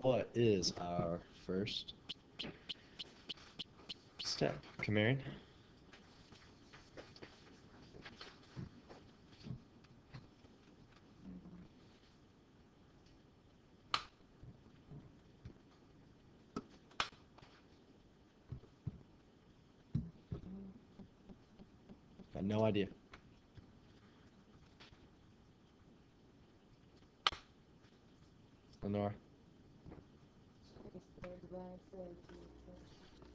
what is our first step? Kamarian? Got no idea. Lenore?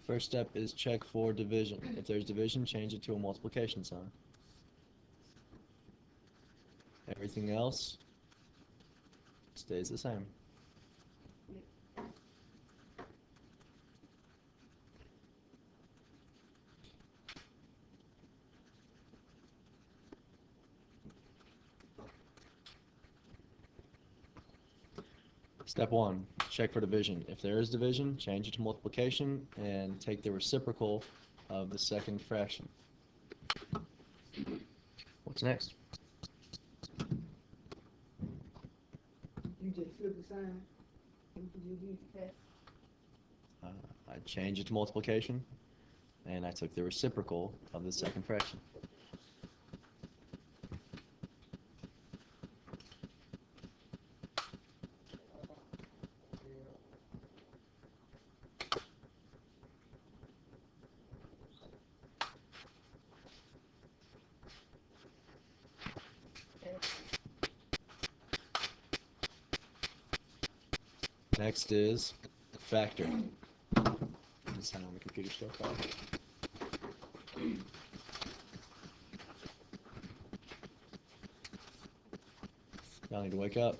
First step is check for division. If there's division, change it to a multiplication sign. Everything else stays the same. Step 1, check for division. If there is division, change it to multiplication and take the reciprocal of the second fraction. What's next? You just flip the sign. You do the test. I changed it to multiplication and I took the reciprocal of the second fraction. Next is factor. This time on the computer stuff off. Y'all need to wake up.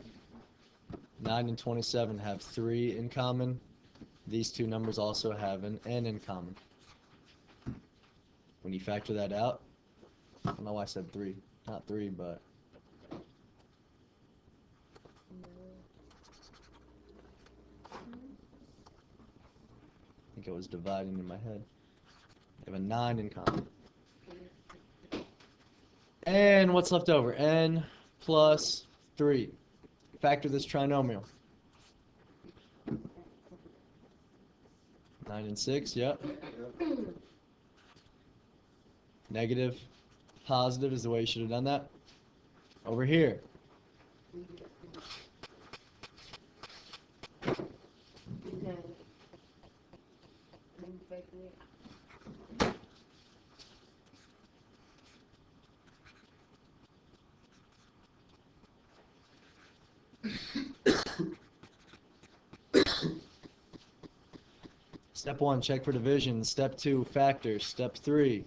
9 and 27 have 3 in common. These two numbers also have an n in common. When you factor that out, I don't know why I said 3. Not 3, but I think it was dividing in my head. They have a 9 in common. And what's left over? N plus 3. Factor this trinomial. 9 and 6, yep. Negative, positive is the way you should have done that. Over here. Step 1, check for division. Step 2, factor. Step 3,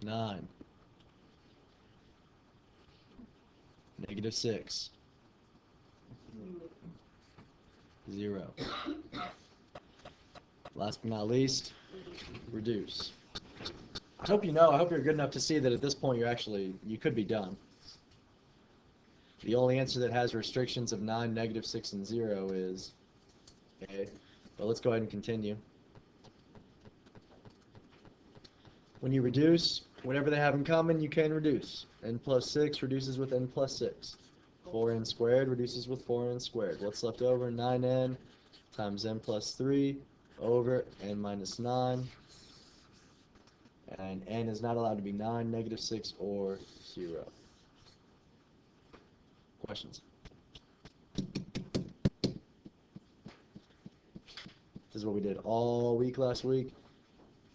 nine. Negative 6. 0. Last but not least, reduce. I hope you're good enough to see that at this point you could be done. The only answer that has restrictions of 9, negative 6, and 0 is A. But let's go ahead and continue. When you reduce, whatever they have in common, you can reduce. N plus 6 reduces with n plus 6. 4n squared reduces with 4n squared. What's left over? 9n times n plus 3 over n minus 9. And n is not allowed to be 9, negative 6, or 0. Questions? This is what we did all week last week.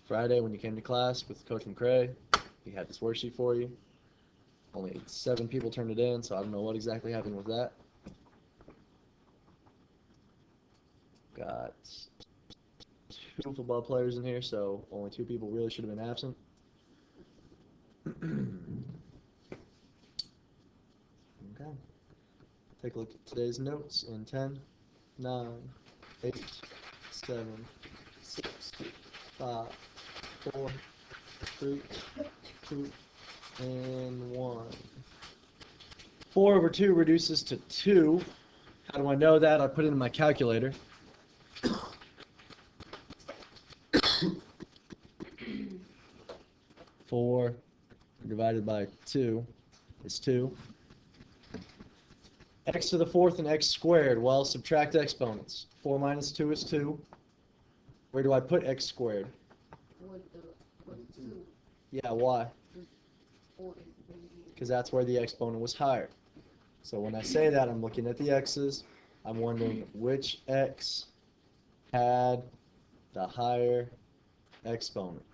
Friday when you came to class with Coach McCrae, he had this worksheet for you. Only 7 people turned it in, so I don't know what exactly happened with that. Got 2 football players in here, so only 2 people really should have been absent. Okay. Take a look at today's notes in 10, 9, 8, 7, 6, 5, 4, 3, 2, and 1. 4 over 2 reduces to 2. How do I know that? I put it in my calculator. 4 divided by 2 is 2. X to the 4th and x squared. Well, subtract exponents. 4 minus 2 is 2. Where do I put x squared? With 2. Yeah, why? 4. Because that's where the exponent was higher. So when I say that, I'm looking at the x's. I'm wondering which x had the higher exponent.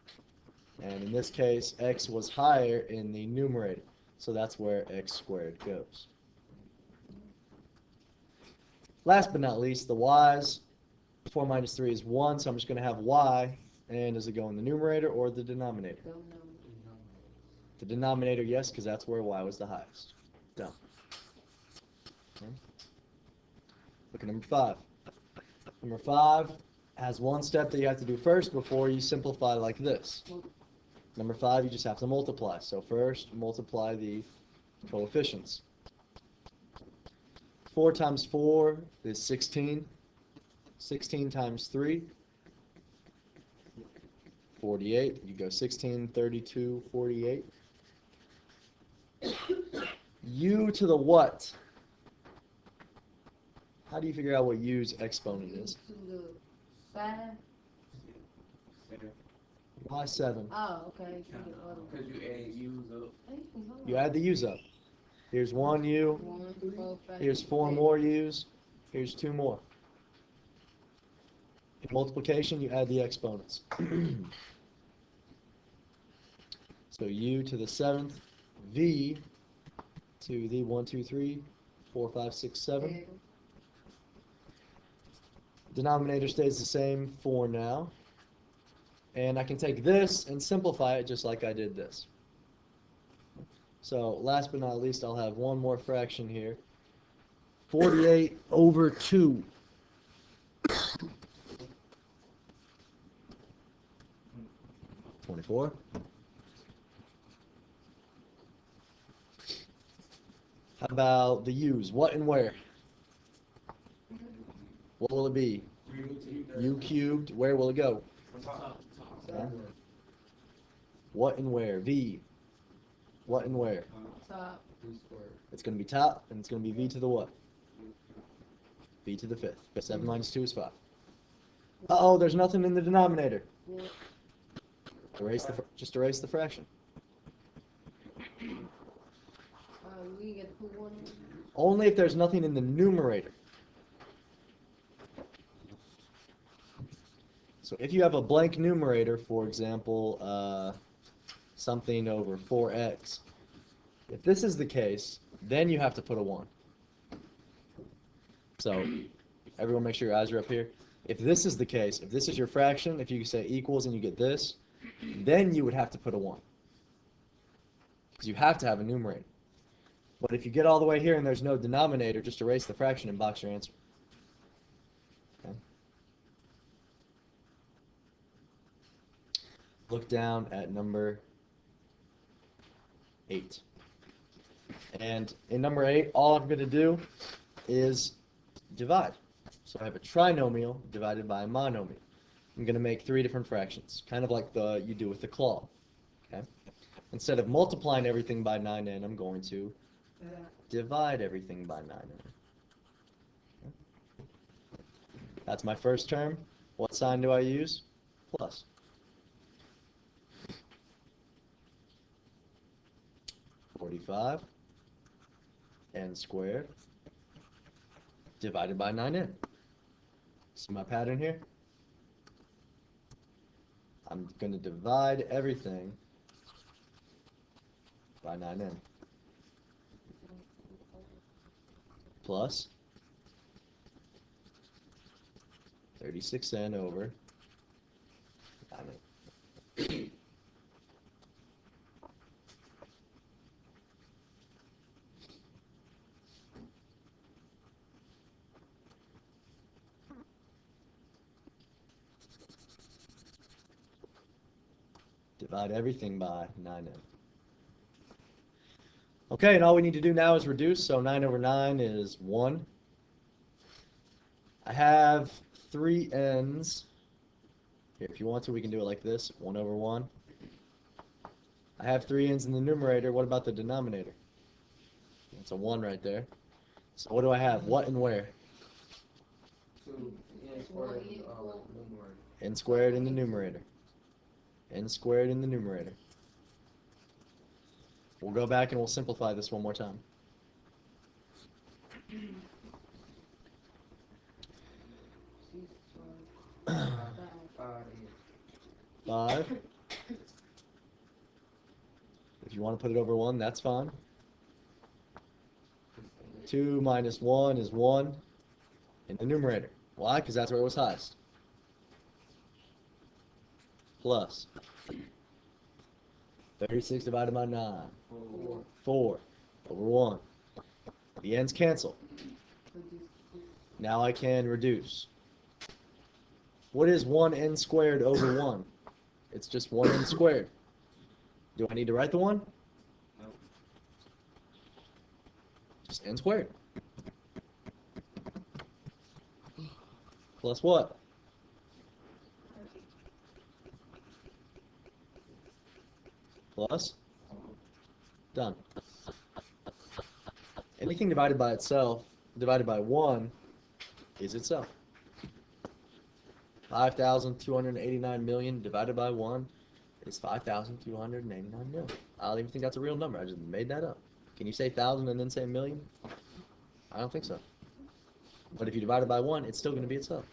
And in this case, x was higher in the numerator. So that's where x squared goes. Last but not least, the y's. 4 minus 3 is 1, so I'm just going to have y. And does it go in the numerator or the denominator? The denominator, yes, because that's where y was the highest. Done. Okay. Look at number 5. Number 5 has one step that you have to do first before you simplify like this. Number 5, you just have to multiply. So first, multiply the coefficients. 4 times 4 is 16. 16 times 3, 48. You go 16, 32, 48. U to the what? How do you figure out what u's exponent is? To the 5. Why 7? Oh, okay. Because you add u's up. You add the u's up. Here's 1 u. 1, 4, 5, Here's 4 more u's. Here's 2 more. In multiplication, you add the exponents. So u to the 7th, v to the 1, 2, 3, 4, 5, 6, 7. Denominator stays the same for now. And I can take this and simplify it just like I did this. So last but not least, I'll have one more fraction here. 48 over 2. $24. How about the u's? What and where? What will it be? U cubed. Where will it go? Okay. What and where? V. What and where? Top. It's going to be top, and it's going to be v to the what? V to the 5th. 7 minus 2 is 5. Uh-oh, there's nothing in the denominator. Just erase the fraction. We get to put 1 in. Only if there's nothing in the numerator. So if you have a blank numerator, for example, something over 4x, if this is the case, then you have to put a 1. So everyone make sure your eyes are up here. If this is the case, if this is your fraction, if you say equals and you get this, then you would have to put a 1. Because you have to have a numerator. But if you get all the way here and there's no denominator, just erase the fraction and box your answer. Okay. Look down at number 8. And in number 8, all I'm going to do is divide. So I have a trinomial divided by a monomial. I'm going to make 3 different fractions, kind of like you do with the claw. Okay? Instead of multiplying everything by 9n, I'm going to divide everything by 9n. Okay? That's my first term. What sign do I use? Plus. (45) n squared divided by 9n. See my pattern here? I'm going to divide everything by 9n. Plus 36n over 9n. Divide everything by 9n. Okay, and all we need to do now is reduce, so 9 over 9 is 1. I have 3 n's. Here, if you want to, we can do it like this, 1 over 1. I have 3 n's in the numerator. What about the denominator? It's a 1 right there. So what do I have? What and where? 2 n squared numerator. N squared in the numerator. N squared in the numerator. We'll go back and we'll simplify this one more time. Five. If you want to put it over 1, that's fine. 2 minus 1 is 1 in the numerator. Why? Because that's where it was highest. Plus 36 divided by 9. 4 over 1. The ends cancel. Now I can reduce. What is 1n squared over 1? It's just 1n squared. Do I need to write the 1? No. Just n squared. Plus what? Plus? Done. Anything divided by itself, divided by 1, is itself. 5,289 million divided by 1 is 5,289 million. I don't even think that's a real number. I just made that up. Can you say 1,000 and then say million? I don't think so. But if you divide it by 1, it's still going to be itself.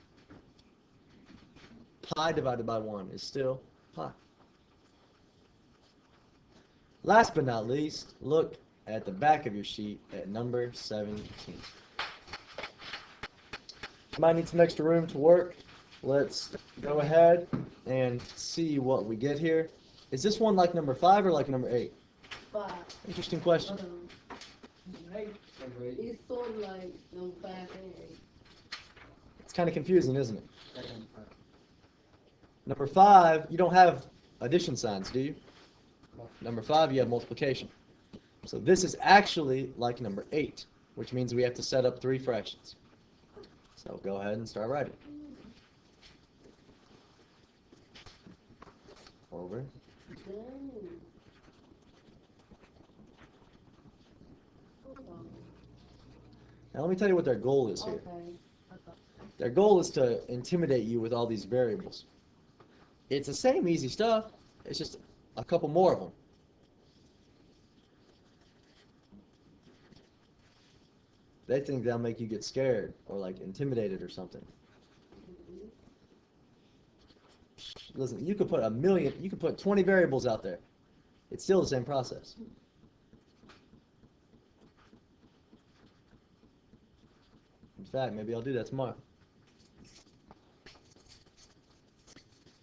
Pi divided by 1 is still pi. Last but not least, look at the back of your sheet at number 17. You might need some extra room to work. Let's go ahead and see what we get here. Is this one like number 5 or like number 8? 5. Interesting question. It's sort of like number 5 and 8. It's kind of confusing, isn't it? Number 5, you don't have addition signs, do you? Number 5, you have multiplication. So this is actually like number 8, which means we have to set up 3 fractions. So go ahead and start writing. Over. Now let me tell you what their goal is here. Their goal is to intimidate you with all these variables. It's the same easy stuff, it's just a couple more of them. They think they'll make you get scared or like intimidated or something. Listen, you could put you could put 20 variables out there. It's still the same process. In fact, maybe I'll do that tomorrow.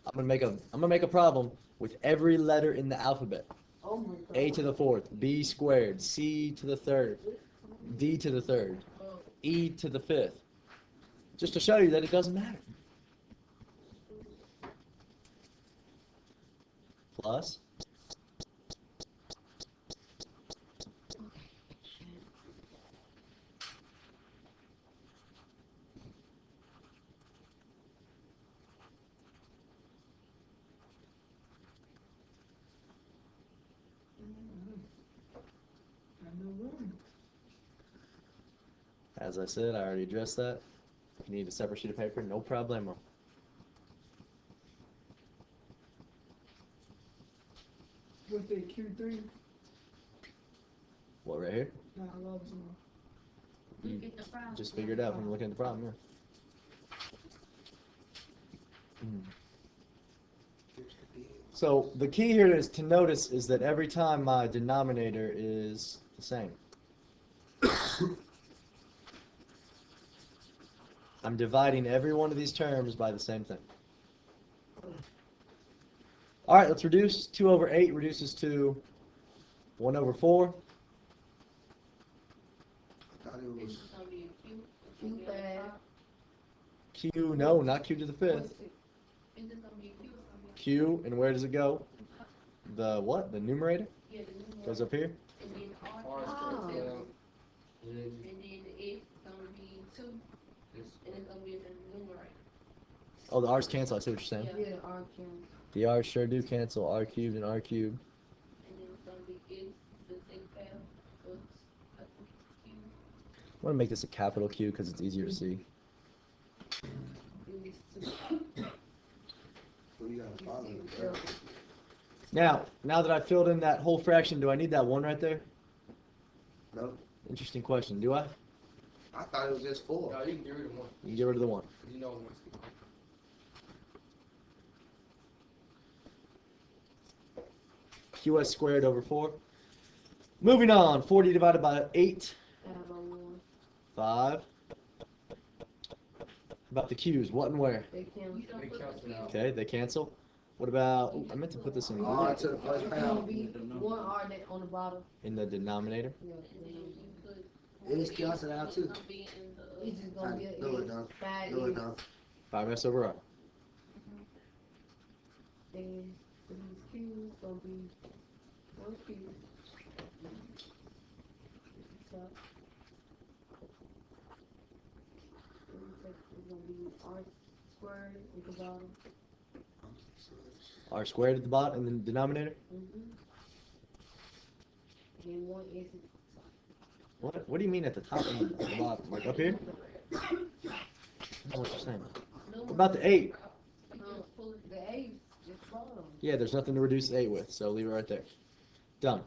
I'm gonna make a problem with every letter in the alphabet. Oh my God. A to the 4th, B squared, C to the 3rd, D to the 3rd, E to the 5th. Just to show you that it doesn't matter. Plus. As I said, I already addressed that. If you need a separate sheet of paper, no problemo. What's that, Q3? What, right here? Nah, I love you. You just figured it out from looking at the problem, yeah. So the key here is to notice is that every time my denominator is the same. I'm dividing every one of these terms by the same thing. All right, let's reduce. 2 over 8 reduces to 1 over 4. Q, no, not Q to the 5th. Q, and where does it go? The what? The numerator? Goes up here? Oh, the r's cancel, I see what you're saying. Yeah, R cancel. The r's sure do cancel, r cubed and r cubed. want to make this a capital Q because it's easier to see. Now that I've filled in that whole fraction, do I need that 1 right there? No. Interesting question. Do I? I thought it was just 4. No, you can get rid of 1. You can get rid of the 1. You know 1. QS squared over 4. Moving on. 40 divided by 8. 5. How about the Q's? What and where? They can't. Okay, they cancel. What about... Ooh, I meant to put this in R to the first It's gonna pound. be 1 R that on the bottom. in the denominator. Yeah. It's cancelled out too. It's just gonna be No, it don't. 5 No, it don't. 5s over r. Then these Q's gonna be 1 Q. So, it's gonna be R squared at the bottom. R squared at the bottom in the denominator. Then 1 is What do you mean at the top and at the bottom? Like up here? I don't know what you're saying. What about the 8? the 8 is bottom. Yeah, there's nothing to reduce 8 with, so leave it right there. Done.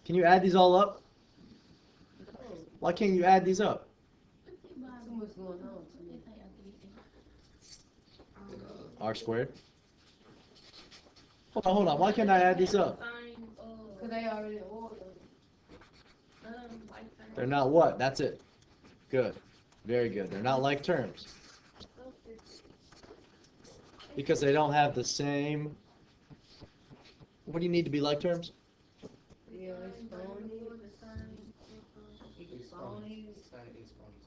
Can you add these all up? Why can't you add these up? Too much going on to me. R squared. Hold on. Why can't I add these up? Cause they already in order. They're not what? That's it. Good. Very good. They're not like terms. Because they don't have the same... What do you need to be like terms? Yeah, exponent.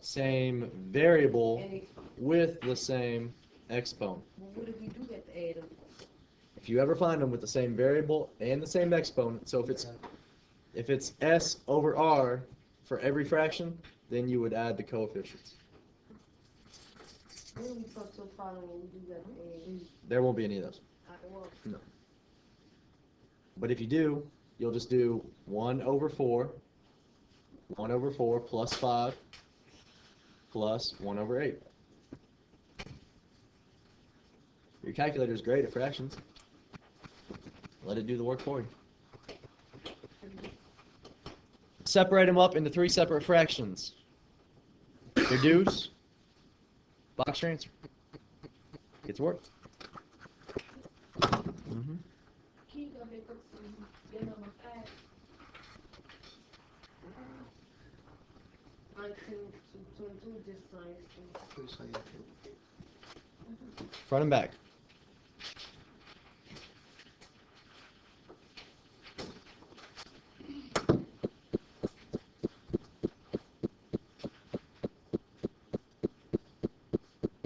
Same variable And exponent. with the same exponent. Well, what if we do get to add them? If you ever find them with the same variable and the same exponent, so if it's s over r for every fraction, then you would add the coefficients. When we come to a problem when we do that to add, There won't be any of those. No. But if you do, you'll just do 1 over 4 plus 5 plus 1 over 8. Your calculator is great at fractions. Let it do the work for you. Separate them up into 3 separate fractions. Reduce. Box your answer. Get to work. Front and back.